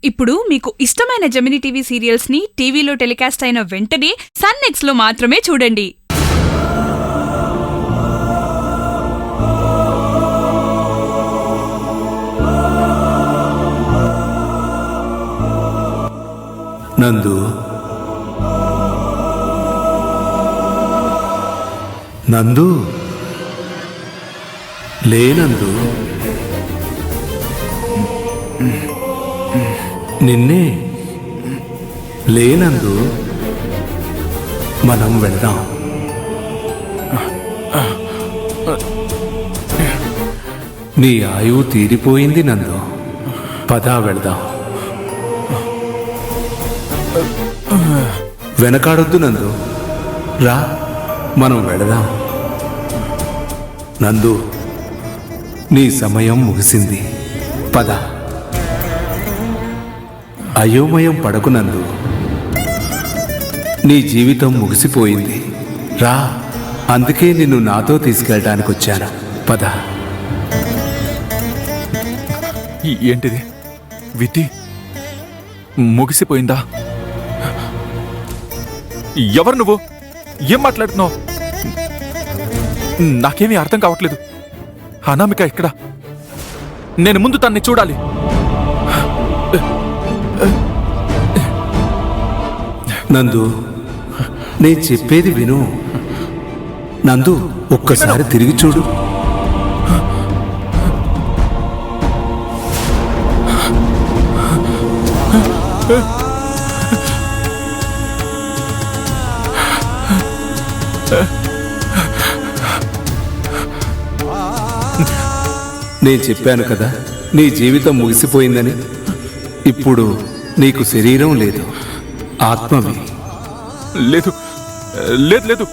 ఇప్పుడు మీకు ఇష్టమైన జెమినీ టీవీ సీరియల్స్ ని టీవీలో టెలికాస్ట్ అయిన వెంటనే సన్ నెక్స్ట్ లో మాత్రమే చూడండి. నందు, నందు, లేనందు, నిన్నే లేనందు, మనం వెళ్దాం. నీ ఆయువు తీరిపోయింది నందు, పదా వెళ్దాం. వెనకాడొద్దు నందు, రా మనం వెళదాం. నందు, నీ సమయం ముగిసింది, పద. అయోమయం పడకు నందు, నీ జీవితం ముగిసిపోయింది, రా. అందుకే నిన్ను నాతో తీసుకెళ్ళడానికి వచ్చాను, పద. ఏంటిది? విధి ముగిసిపోయిందా? ఎవరు నువ్వు? ఏం మాట్లాడుతున్నావు? నాకేమీ అర్థం కావట్లేదు. అనామిక ఇక్కడ, నేను ముందు తన్ని చూడాలి. నందు, నేను చెప్పేది విను. నందు, ఒక్కసారి తిరిగి చూడు. నేను చెప్పాను కదా, నీ జీవితం ముగిసిపోయిందని. ఇప్పుడు నీకు శరీరం లేదు, ఆత్మవి. లేదు లేదు లేదు,